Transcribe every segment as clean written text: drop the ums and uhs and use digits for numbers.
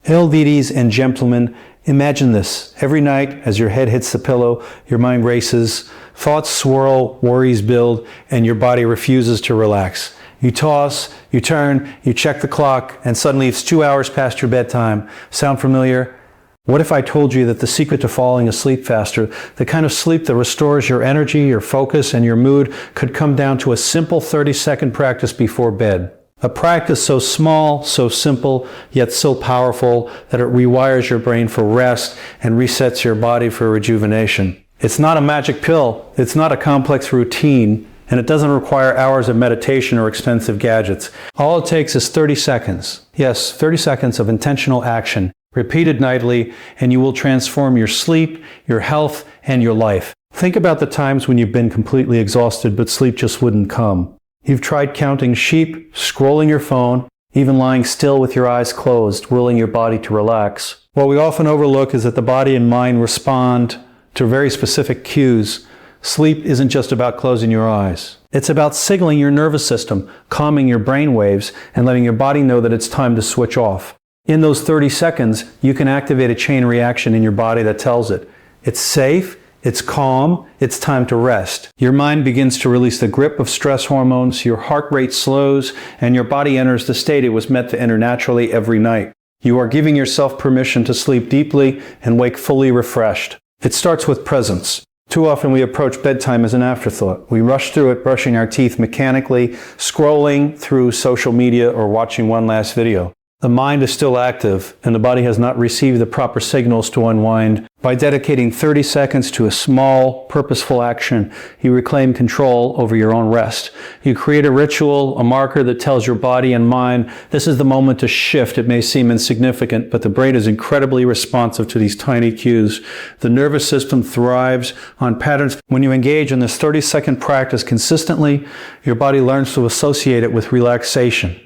Hail ladies and gentlemen, imagine this. Every night as your head hits the pillow, your mind races, thoughts swirl, worries build, and your body refuses to relax. You toss, you turn, you check the clock, and suddenly it's 2 hours past your bedtime. Sound familiar? What if I told you that the secret to falling asleep faster, the kind of sleep that restores your energy, your focus, and your mood, could come down to a simple 30-second practice before bed? A practice so small, so simple, yet so powerful that it rewires your brain for rest and resets your body for rejuvenation. It's not a magic pill, it's not a complex routine, and it doesn't require hours of meditation or expensive gadgets. All it takes is 30 seconds. Yes, 30 seconds of intentional action, repeated nightly, and you will transform your sleep, your health, and your life. Think about the times when you've been completely exhausted but sleep just wouldn't come. You've tried counting sheep, scrolling your phone, even lying still with your eyes closed, willing your body to relax. What we often overlook is that the body and mind respond to very specific cues. Sleep isn't just about closing your eyes. It's about signaling your nervous system, calming your brain waves, and letting your body know that it's time to switch off. In those 30 seconds, you can activate a chain reaction in your body that tells it, it's safe, it's calm, it's time to rest. Your mind begins to release the grip of stress hormones, your heart rate slows, and your body enters the state it was meant to enter naturally every night. You are giving yourself permission to sleep deeply and wake fully refreshed. It starts with presence. Too often we approach bedtime as an afterthought. We rush through it, brushing our teeth mechanically, scrolling through social media or watching one last video. The mind is still active, and the body has not received the proper signals to unwind. By dedicating 30 seconds to a small, purposeful action, you reclaim control over your own rest. You create a ritual, a marker that tells your body and mind, this is the moment to shift. It may seem insignificant, but the brain is incredibly responsive to these tiny cues. The nervous system thrives on patterns. When you engage in this 30-second practice consistently, your body learns to associate it with relaxation.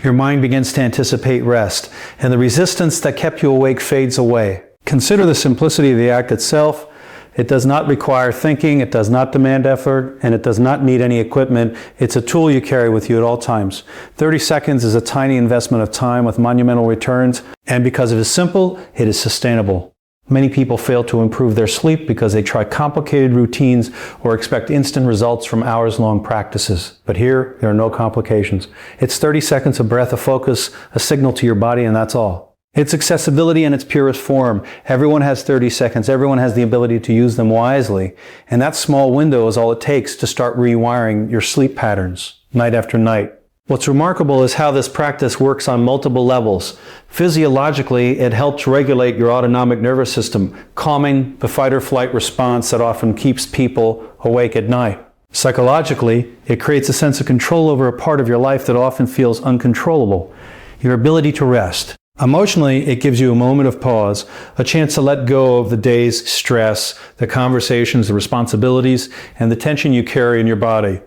Your mind begins to anticipate rest, and the resistance that kept you awake fades away. Consider the simplicity of the act itself. It does not require thinking, it does not demand effort, and it does not need any equipment. It's a tool you carry with you at all times. 30 seconds is a tiny investment of time with monumental returns, and because it is simple, it is sustainable. Many people fail to improve their sleep because they try complicated routines or expect instant results from hours-long practices. But here, there are no complications. It's 30 seconds of breath of focus, a signal to your body, and that's all. It's accessibility in its purest form. Everyone has 30 seconds. Everyone has the ability to use them wisely. And that small window is all it takes to start rewiring your sleep patterns, night after night. What's remarkable is how this practice works on multiple levels. Physiologically, it helps regulate your autonomic nervous system, calming the fight or flight response that often keeps people awake at night. Psychologically, it creates a sense of control over a part of your life that often feels uncontrollable, your ability to rest. Emotionally, it gives you a moment of pause, a chance to let go of the day's stress, the conversations, the responsibilities, and the tension you carry in your body.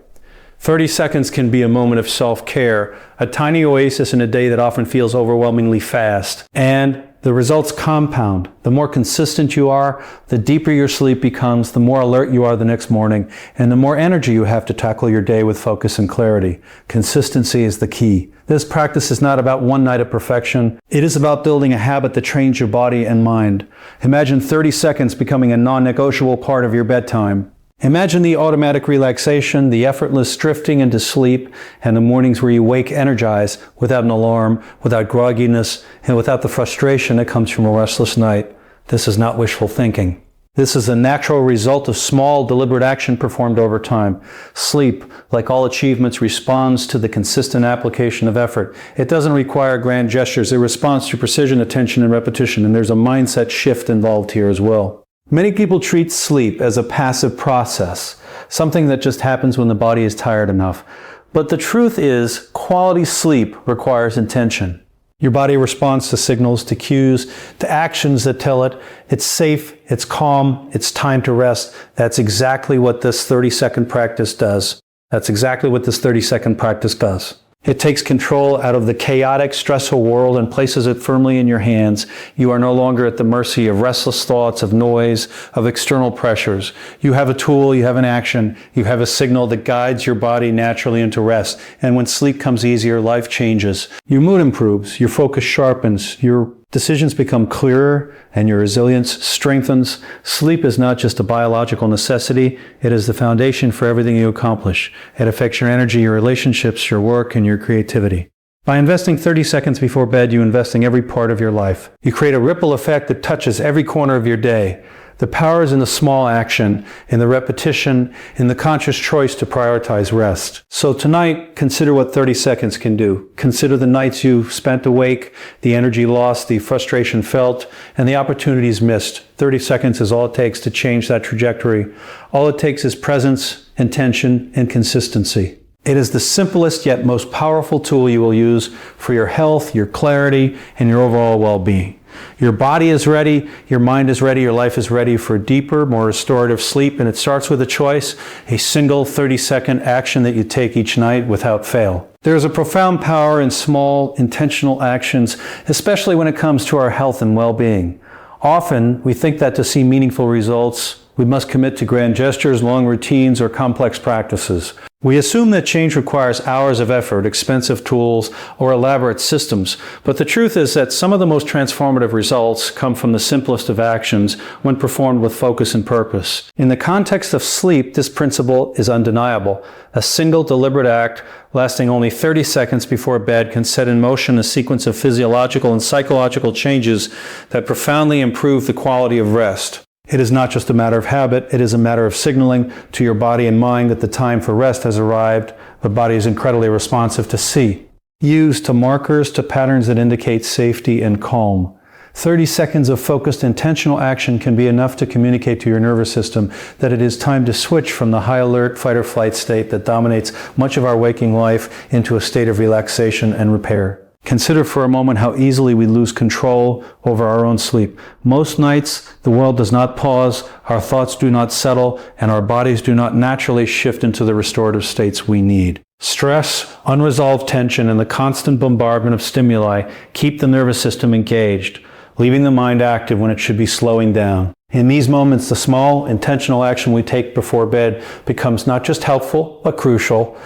30 seconds can be a moment of self-care, a tiny oasis in a day that often feels overwhelmingly fast. And the results compound. The more consistent you are, the deeper your sleep becomes, the more alert you are the next morning, and the more energy you have to tackle your day with focus and clarity. Consistency is the key. This practice is not about one night of perfection. It is about building a habit that trains your body and mind. Imagine 30 seconds becoming a non-negotiable part of your bedtime. Imagine the automatic relaxation, the effortless drifting into sleep, and the mornings where you wake energized without an alarm, without grogginess, and without the frustration that comes from a restless night. This is not wishful thinking. This is a natural result of small, deliberate action performed over time. Sleep, like all achievements, responds to the consistent application of effort. It doesn't require grand gestures. It responds to precision, attention, and repetition, and there's a mindset shift involved here as well. Many people treat sleep as a passive process, something that just happens when the body is tired enough. But the truth is, quality sleep requires intention. Your body responds to signals, to cues, to actions that tell it it's safe, it's calm, it's time to rest. That's exactly what this 30-second practice does. That's exactly what this 30-second practice does. It takes control out of the chaotic, stressful world and places it firmly in your hands. You are no longer at the mercy of restless thoughts, of noise, of external pressures. You have a tool, you have an action, you have a signal that guides your body naturally into rest. And when sleep comes easier, life changes. Your mood improves, your focus sharpens, your Decisions become clearer and your resilience strengthens. Sleep is not just a biological necessity, it is the foundation for everything you accomplish. It affects your energy, your relationships, your work, and your creativity. By investing 30 seconds before bed, you invest in every part of your life. You create a ripple effect that touches every corner of your day. The power is in the small action, in the repetition, in the conscious choice to prioritize rest. So tonight, consider what 30 seconds can do. Consider the nights you spent awake, the energy lost, the frustration felt, and the opportunities missed. 30 seconds is all it takes to change that trajectory. All it takes is presence, intention, and consistency. It is the simplest yet most powerful tool you will use for your health, your clarity, and your overall well-being. Your body is ready, your mind is ready, your life is ready for deeper, more restorative sleep, and it starts with a choice, a single 30-second action that you take each night without fail. There is a profound power in small, intentional actions, especially when it comes to our health and well-being. Often, we think that to see meaningful results, we must commit to grand gestures, long routines, or complex practices. We assume that change requires hours of effort, expensive tools, or elaborate systems, but the truth is that some of the most transformative results come from the simplest of actions when performed with focus and purpose. In the context of sleep, this principle is undeniable. A single deliberate act lasting only 30 seconds before bed can set in motion a sequence of physiological and psychological changes that profoundly improve the quality of rest. It is not just a matter of habit, it is a matter of signaling to your body and mind that the time for rest has arrived. The body is incredibly responsive to see. Use to markers, to patterns that indicate safety and calm. 30 seconds of focused, intentional action can be enough to communicate to your nervous system that it is time to switch from the high alert fight or flight state that dominates much of our waking life into a state of relaxation and repair. Consider for a moment how easily we lose control over our own sleep. Most nights, the world does not pause, our thoughts do not settle, and our bodies do not naturally shift into the restorative states we need. Stress, unresolved tension, and the constant bombardment of stimuli keep the nervous system engaged, leaving the mind active when it should be slowing down. In these moments, the small, intentional action we take before bed becomes not just helpful, but crucial.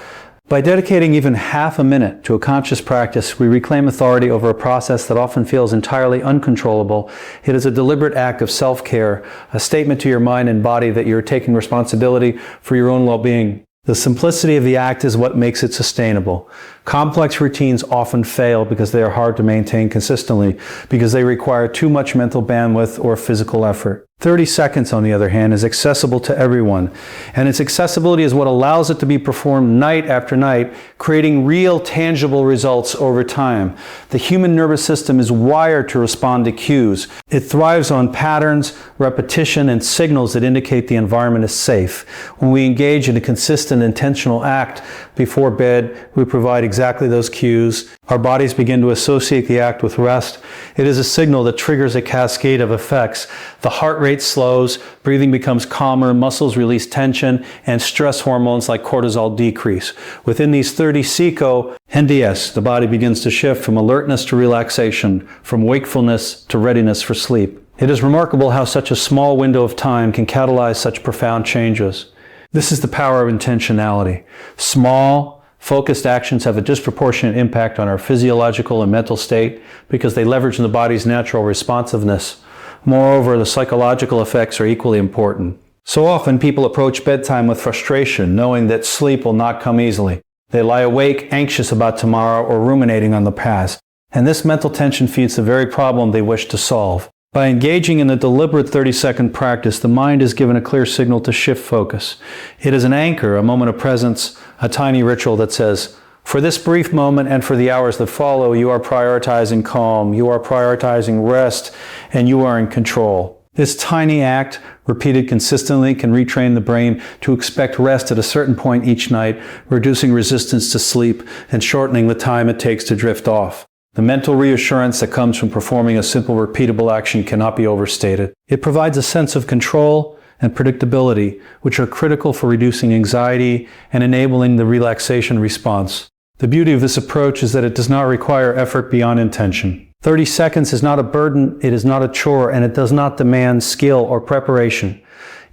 By dedicating even half a minute to a conscious practice, we reclaim authority over a process that often feels entirely uncontrollable. It is a deliberate act of self-care, a statement to your mind and body that you're taking responsibility for your own well-being. The simplicity of the act is what makes it sustainable. Complex routines often fail because they are hard to maintain consistently, because they require too much mental bandwidth or physical effort. 30 seconds, on the other hand, is accessible to everyone, and its accessibility is what allows it to be performed night after night, creating real, tangible results over time. The human nervous system is wired to respond to cues. It thrives on patterns, repetition, and signals that indicate the environment is safe. When we engage in a consistent, intentional act before bed, we provide exactly those cues. Our bodies begin to associate the act with rest. It is a signal that triggers a cascade of effects. The heart rate slows, breathing becomes calmer, muscles release tension, and stress hormones like cortisol decrease. Within these 30 seco NDS, the body begins to shift from alertness to relaxation, from wakefulness to readiness for sleep. It is remarkable how such a small window of time can catalyze such profound changes. This is the power of intentionality. Small, focused actions have a disproportionate impact on our physiological and mental state because they leverage the body's natural responsiveness. Moreover, the psychological effects are equally important. So often people approach bedtime with frustration, knowing that sleep will not come easily. They lie awake, anxious about tomorrow or ruminating on the past. And this mental tension feeds the very problem they wish to solve. By engaging in a deliberate 30-second practice, the mind is given a clear signal to shift focus. It is an anchor, a moment of presence, a tiny ritual that says, for this brief moment and for the hours that follow, you are prioritizing calm, you are prioritizing rest, and you are in control. This tiny act, repeated consistently, can retrain the brain to expect rest at a certain point each night, reducing resistance to sleep and shortening the time it takes to drift off. The mental reassurance that comes from performing a simple, repeatable action cannot be overstated. It provides a sense of control and predictability, which are critical for reducing anxiety and enabling the relaxation response. The beauty of this approach is that it does not require effort beyond intention. 30 seconds is not a burden, it is not a chore, and it does not demand skill or preparation.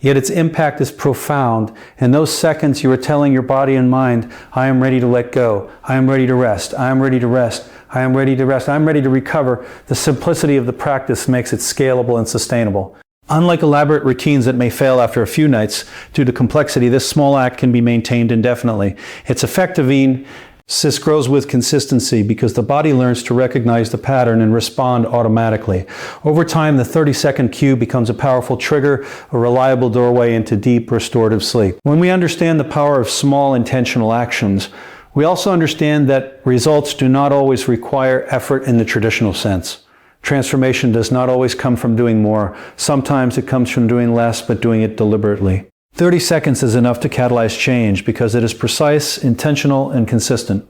Yet its impact is profound. In those seconds, you are telling your body and mind, I am ready to let go. I am ready to rest. I am ready to rest. I am ready to rest. I'm ready to recover. The simplicity of the practice makes it scalable and sustainable. Unlike elaborate routines that may fail after a few nights due to complexity, this small act can be maintained indefinitely. Its effectiveness grows with consistency because the body learns to recognize the pattern and respond automatically. Over time, the 30-second cue becomes a powerful trigger, a reliable doorway into deep restorative sleep. When we understand the power of small intentional actions, we also understand that results do not always require effort in the traditional sense. Transformation does not always come from doing more. Sometimes it comes from doing less, but doing it deliberately. 30 seconds is enough to catalyze change because it is precise, intentional, and consistent.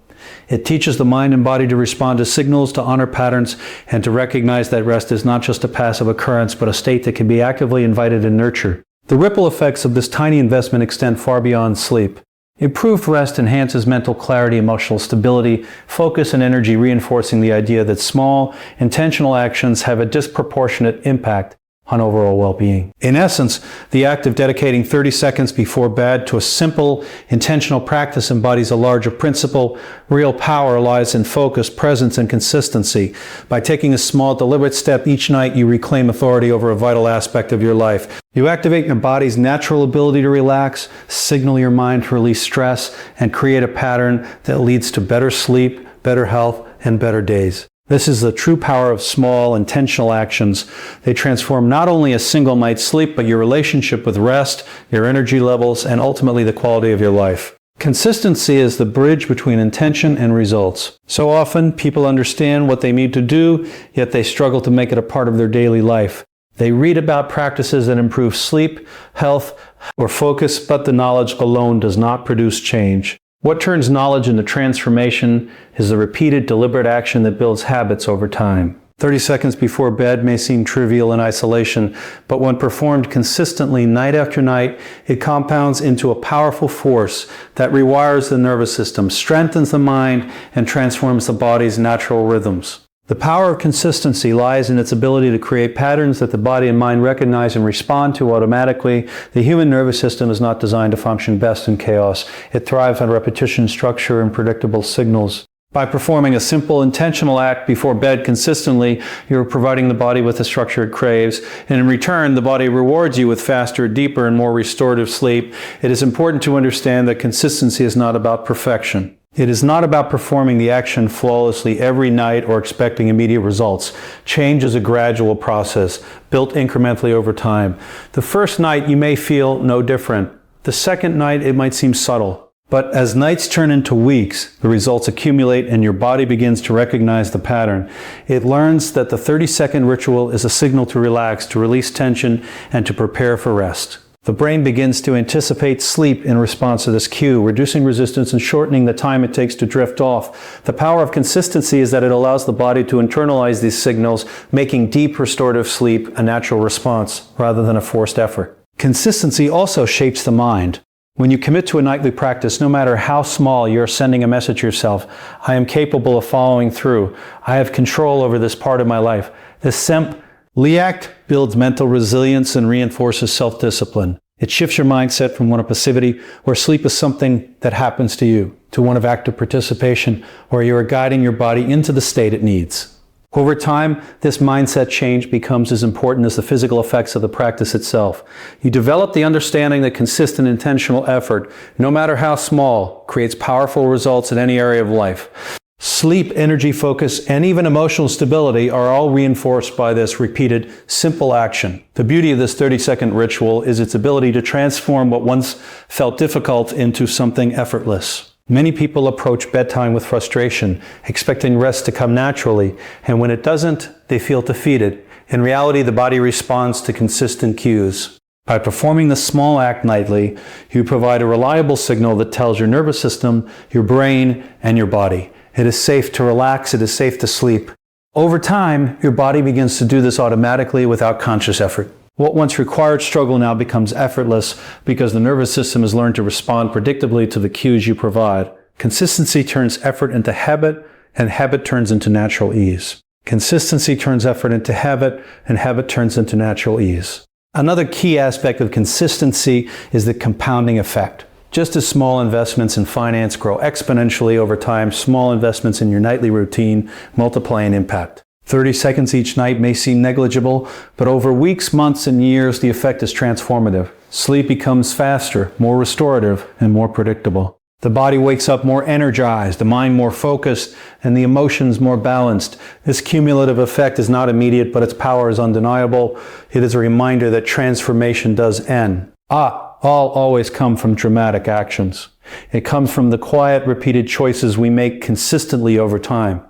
It teaches the mind and body to respond to signals, to honor patterns, and to recognize that rest is not just a passive occurrence, but a state that can be actively invited and nurtured. The ripple effects of this tiny investment extend far beyond sleep. Improved rest enhances mental clarity, emotional stability, focus, and energy, reinforcing the idea that small, intentional actions have a disproportionate impact on overall well-being. In essence, the act of dedicating 30 seconds before bed to a simple, intentional practice embodies a larger principle. Real power lies in focus, presence, and consistency. By taking a small, deliberate step each night, you reclaim authority over a vital aspect of your life. You activate your body's natural ability to relax, signal your mind to release stress, and create a pattern that leads to better sleep, better health, and better days. This is the true power of small, intentional actions. They transform not only a single night's sleep, but your relationship with rest, your energy levels, and ultimately the quality of your life. Consistency is the bridge between intention and results. So often, people understand what they need to do, yet they struggle to make it a part of their daily life. They read about practices that improve sleep, health, or focus, but the knowledge alone does not produce change. What turns knowledge into transformation is the repeated, deliberate action that builds habits over time. 30 seconds before bed may seem trivial in isolation, but when performed consistently night after night, it compounds into a powerful force that rewires the nervous system, strengthens the mind, and transforms the body's natural rhythms. The power of consistency lies in its ability to create patterns that the body and mind recognize and respond to automatically. The human nervous system is not designed to function best in chaos. It thrives on repetition, structure, and predictable signals. By performing a simple, intentional act before bed consistently, you're providing the body with the structure it craves, and in return, the body rewards you with faster, deeper, and more restorative sleep. It is important to understand that consistency is not about perfection. It is not about performing the action flawlessly every night or expecting immediate results. Change is a gradual process, built incrementally over time. The first night you may feel no different. The second night it might seem subtle. But as nights turn into weeks, the results accumulate and your body begins to recognize the pattern. It learns that the 30-second ritual is a signal to relax, to release tension, and to prepare for rest. The brain begins to anticipate sleep in response to this cue, reducing resistance and shortening the time it takes to drift off. The power of consistency is that it allows the body to internalize these signals, making deep restorative sleep a natural response rather than a forced effort. Consistency also shapes the mind. When you commit to a nightly practice, no matter how small, you're sending a message to yourself. I am capable of following through. I have control over this part of my life. This simply act builds mental resilience and reinforces self-discipline. It shifts your mindset from one of passivity, where sleep is something that happens to you, to one of active participation, where you are guiding your body into the state it needs. Over time, this mindset change becomes as important as the physical effects of the practice itself. You develop the understanding that consistent, intentional effort, no matter how small, creates powerful results in any area of life. Sleep, energy, focus, and even emotional stability are all reinforced by this repeated, simple action. The beauty of this 30-second ritual is its ability to transform what once felt difficult into something effortless. Many people approach bedtime with frustration, expecting rest to come naturally, and when it doesn't, they feel defeated. In reality, the body responds to consistent cues. By performing this small act nightly, you provide a reliable signal that tells your nervous system, your brain, and your body it is safe to relax, it is safe to sleep. Over time, your body begins to do this automatically without conscious effort. What once required struggle now becomes effortless because the nervous system has learned to respond predictably to the cues you provide. Consistency turns effort into habit, and habit turns into natural ease. Consistency turns effort into habit, and habit turns into natural ease. Another key aspect of consistency is the compounding effect. Just as small investments in finance grow exponentially over time, small investments in your nightly routine multiply in impact. 30 seconds each night may seem negligible, but over weeks, months, and years, the effect is transformative. Sleep becomes faster, more restorative, and more predictable. The body wakes up more energized, the mind more focused, and the emotions more balanced. This cumulative effect is not immediate, but its power is undeniable. It is a reminder that transformation does end. All always come from dramatic actions. It comes from the quiet, repeated choices we make consistently over time.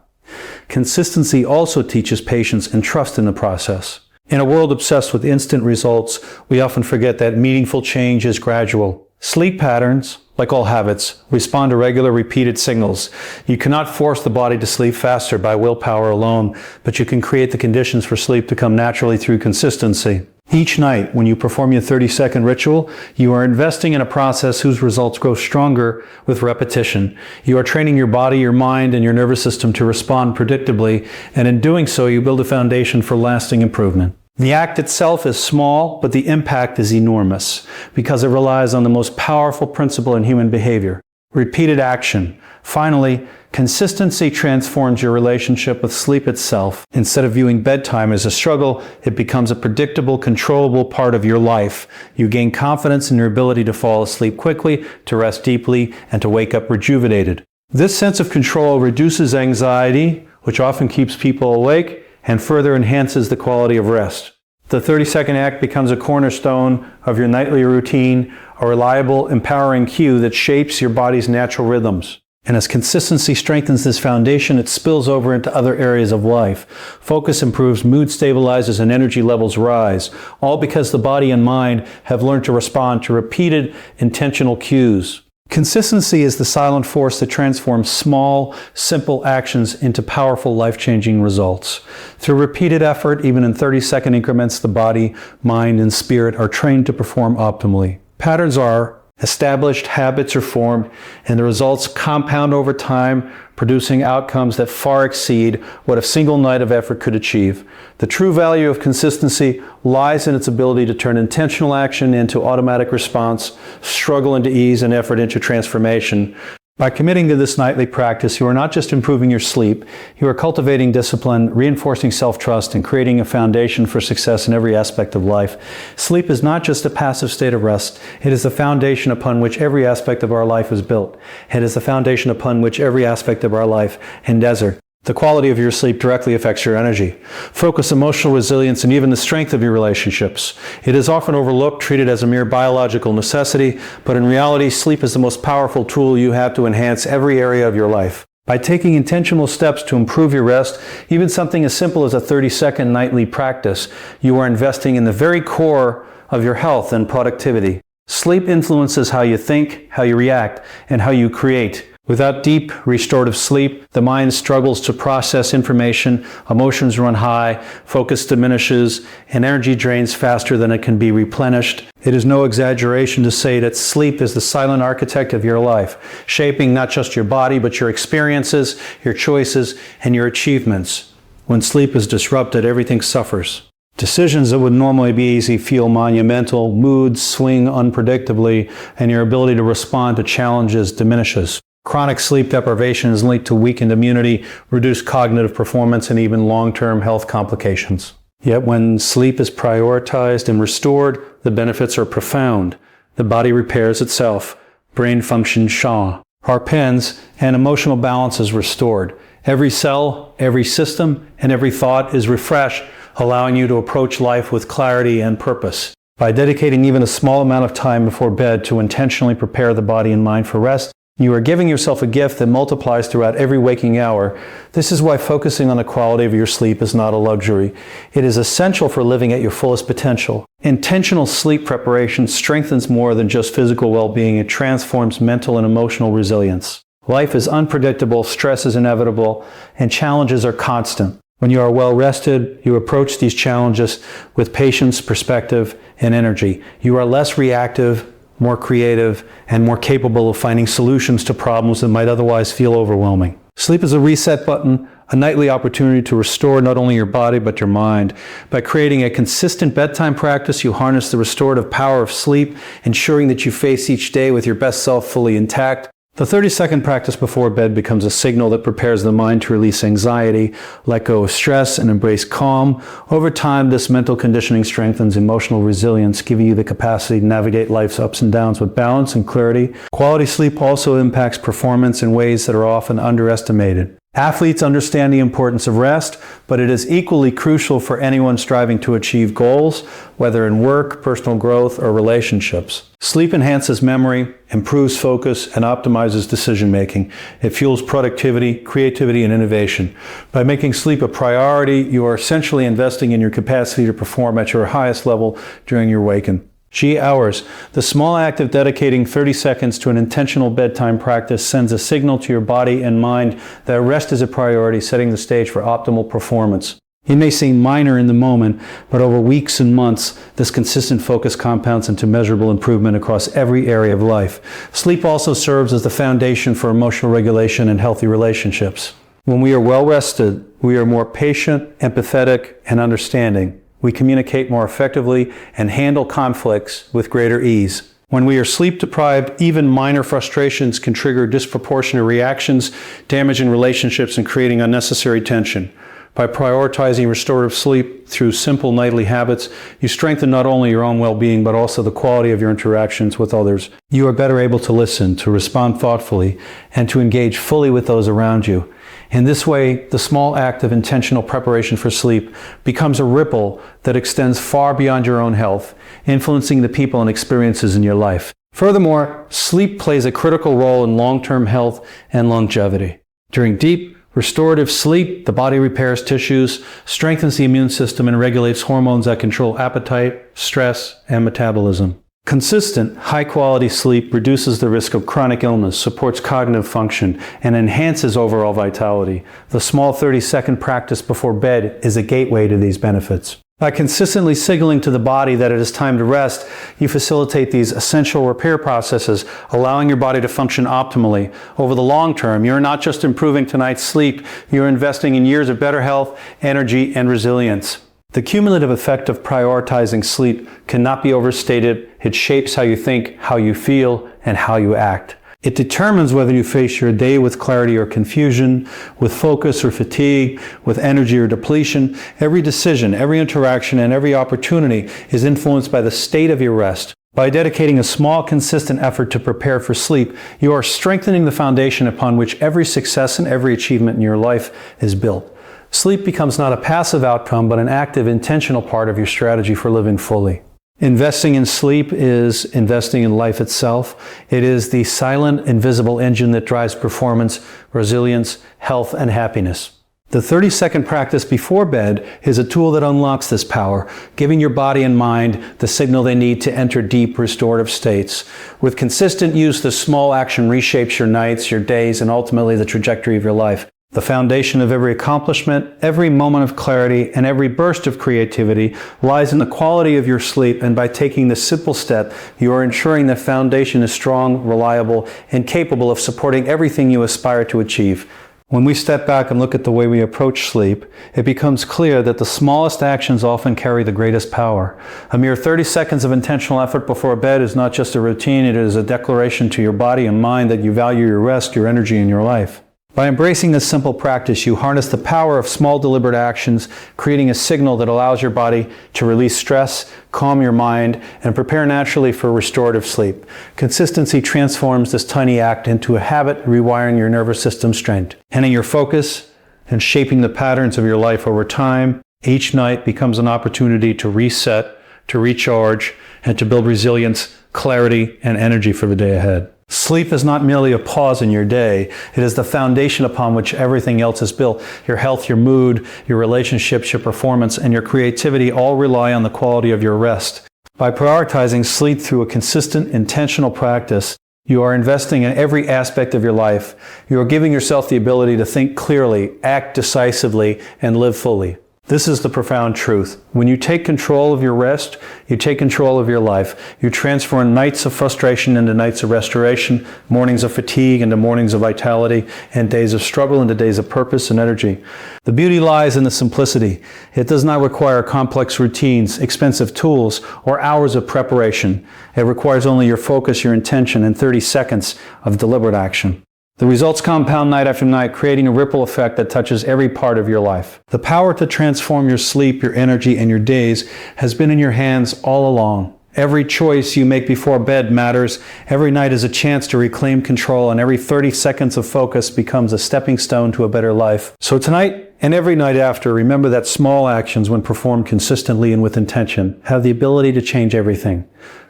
Consistency also teaches patience and trust in the process. In a world obsessed with instant results, we often forget that meaningful change is gradual. Sleep patterns, like all habits, respond to regular repeated signals. You cannot force the body to sleep faster by willpower alone, but you can create the conditions for sleep to come naturally through consistency. Each night, when you perform your 30-second ritual, you are investing in a process whose results grow stronger with repetition. You are training your body, your mind, and your nervous system to respond predictably, and in doing so, you build a foundation for lasting improvement. The act itself is small, but the impact is enormous, because it relies on the most powerful principle in human behavior: repeated action. Finally, consistency transforms your relationship with sleep itself. Instead of viewing bedtime as a struggle, it becomes a predictable, controllable part of your life. You gain confidence in your ability to fall asleep quickly, to rest deeply, and to wake up rejuvenated. This sense of control reduces anxiety, which often keeps people awake, and further enhances the quality of rest. The 30-second act becomes a cornerstone of your nightly routine, a reliable, empowering cue that shapes your body's natural rhythms. And as consistency strengthens this foundation, it spills over into other areas of life. Focus improves, mood stabilizes, and energy levels rise, all because the body and mind have learned to respond to repeated, intentional cues. Consistency is the silent force that transforms small, simple actions into powerful, life-changing results. Through repeated effort, even in 30-second increments, the body, mind, and spirit are trained to perform optimally. Patterns are established, habits are formed, and the results compound over time, producing outcomes that far exceed what a single night of effort could achieve. The true value of consistency lies in its ability to turn intentional action into automatic response, struggle into ease, and effort into transformation. By committing to this nightly practice, you are not just improving your sleep, you are cultivating discipline, reinforcing self-trust, and creating a foundation for success in every aspect of life. Sleep is not just a passive state of rest. It is the foundation upon which every aspect of our life is built. It is the foundation upon which every aspect of our life endeavors. The quality of your sleep directly affects your energy, focus, emotional resilience, and even the strength of your relationships. It is often overlooked, treated as a mere biological necessity, but in reality, sleep is the most powerful tool you have to enhance every area of your life. By taking intentional steps to improve your rest, even something as simple as a 30-second nightly practice, you are investing in the very core of your health and productivity. Sleep influences how you think, how you react, and how you create. Without deep, restorative sleep, the mind struggles to process information, emotions run high, focus diminishes, and energy drains faster than it can be replenished. It is no exaggeration to say that sleep is the silent architect of your life, shaping not just your body, but your experiences, your choices, and your achievements. When sleep is disrupted, everything suffers. Decisions that would normally be easy feel monumental, moods swing unpredictably, and your ability to respond to challenges diminishes. Chronic sleep deprivation is linked to weakened immunity, reduced cognitive performance, and even long-term health complications. Yet when sleep is prioritized and restored, the benefits are profound. The body repairs itself, brain functions sharpens, and emotional balance is restored. Every cell, every system, and every thought is refreshed, allowing you to approach life with clarity and purpose. By dedicating even a small amount of time before bed to intentionally prepare the body and mind for rest, you are giving yourself a gift that multiplies throughout every waking hour. This is why focusing on the quality of your sleep is not a luxury. It is essential for living at your fullest potential. Intentional sleep preparation strengthens more than just physical well-being. It transforms mental and emotional resilience. Life is unpredictable, stress is inevitable, and challenges are constant. When you are well rested, you approach these challenges with patience, perspective, and energy. You are less reactive, more creative, and more capable of finding solutions to problems that might otherwise feel overwhelming. Sleep is a reset button, a nightly opportunity to restore not only your body but your mind. By creating a consistent bedtime practice, you harness the restorative power of sleep, ensuring that you face each day with your best self fully intact. The 30-second practice before bed becomes a signal that prepares the mind to release anxiety, let go of stress, and embrace calm. Over time, this mental conditioning strengthens emotional resilience, giving you the capacity to navigate life's ups and downs with balance and clarity. Quality sleep also impacts performance in ways that are often underestimated. Athletes understand the importance of rest, but it is equally crucial for anyone striving to achieve goals, whether in work, personal growth, or relationships. Sleep enhances memory, improves focus, and optimizes decision-making. It fuels productivity, creativity, and innovation. By making sleep a priority, you are essentially investing in your capacity to perform at your highest level during your waking. G-hours. The small act of dedicating 30 seconds to an intentional bedtime practice sends a signal to your body and mind that rest is a priority, setting the stage for optimal performance. It may seem minor in the moment, but over weeks and months, this consistent focus compounds into measurable improvement across every area of life. Sleep also serves as the foundation for emotional regulation and healthy relationships. When we are well rested, we are more patient, empathetic, and understanding. We communicate more effectively and handle conflicts with greater ease. When we are sleep deprived, even minor frustrations can trigger disproportionate reactions, damaging relationships and creating unnecessary tension. By prioritizing restorative sleep through simple nightly habits, you strengthen not only your own well-being, but also the quality of your interactions with others. You are better able to listen, to respond thoughtfully, and to engage fully with those around you. In this way, the small act of intentional preparation for sleep becomes a ripple that extends far beyond your own health, influencing the people and experiences in your life. Furthermore, sleep plays a critical role in long-term health and longevity. During deep, restorative sleep, the body repairs tissues, strengthens the immune system, and regulates hormones that control appetite, stress, and metabolism. Consistent, high-quality sleep reduces the risk of chronic illness, supports cognitive function, and enhances overall vitality. The small 30-second practice before bed is a gateway to these benefits. By consistently signaling to the body that it is time to rest, you facilitate these essential repair processes, allowing your body to function optimally. Over the long term, you're not just improving tonight's sleep, you're investing in years of better health, energy, and resilience. The cumulative effect of prioritizing sleep cannot be overstated. It shapes how you think, how you feel, and how you act. It determines whether you face your day with clarity or confusion, with focus or fatigue, with energy or depletion. Every decision, every interaction, and every opportunity is influenced by the state of your rest. By dedicating a small, consistent effort to prepare for sleep, you are strengthening the foundation upon which every success and every achievement in your life is built. Sleep becomes not a passive outcome, but an active, intentional part of your strategy for living fully. Investing in sleep is investing in life itself. It is the silent, invisible engine that drives performance, resilience, health, and happiness. The 30-second practice before bed is a tool that unlocks this power, giving your body and mind the signal they need to enter deep restorative states. With consistent use, this small action reshapes your nights, your days, and ultimately the trajectory of your life. The foundation of every accomplishment, every moment of clarity, and every burst of creativity lies in the quality of your sleep, and by taking this simple step, you are ensuring that foundation is strong, reliable, and capable of supporting everything you aspire to achieve. When we step back and look at the way we approach sleep, it becomes clear that the smallest actions often carry the greatest power. A mere 30 seconds of intentional effort before bed is not just a routine, it is a declaration to your body and mind that you value your rest, your energy, and your life. By embracing this simple practice, you harness the power of small deliberate actions, creating a signal that allows your body to release stress, calm your mind, and prepare naturally for restorative sleep. Consistency transforms this tiny act into a habit, rewiring your nervous system strength, ending your focus, and shaping the patterns of your life over time. Each night becomes an opportunity to reset, to recharge, and to build resilience, clarity, and energy for the day ahead. Sleep is not merely a pause in your day. It is the foundation upon which everything else is built. Your health, your mood, your relationships, your performance, and your creativity all rely on the quality of your rest. By prioritizing sleep through a consistent, intentional practice, you are investing in every aspect of your life. You are giving yourself the ability to think clearly, act decisively, and live fully. This is the profound truth. When you take control of your rest, you take control of your life. You transform nights of frustration into nights of restoration, mornings of fatigue into mornings of vitality, and days of struggle into days of purpose and energy. The beauty lies in the simplicity. It does not require complex routines, expensive tools, or hours of preparation. It requires only your focus, your intention, and 30 seconds of deliberate action. The results compound night after night, creating a ripple effect that touches every part of your life. The power to transform your sleep, your energy, and your days has been in your hands all along. Every choice you make before bed matters. Every night is a chance to reclaim control, and every 30 seconds of focus becomes a stepping stone to a better life. So tonight and every night after, remember that small actions, when performed consistently and with intention, have the ability to change everything.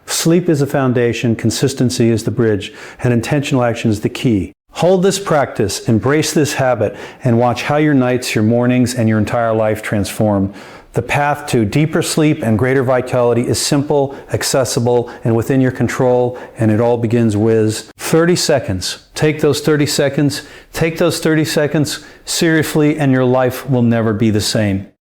Sleep is the foundation, consistency is the bridge, and intentional action is the key. Hold this practice, embrace this habit, and watch how your nights, your mornings, and your entire life transform. The path to deeper sleep and greater vitality is simple, accessible, and within your control, and it all begins with 30 seconds. Take those 30 seconds seriously, and your life will never be the same.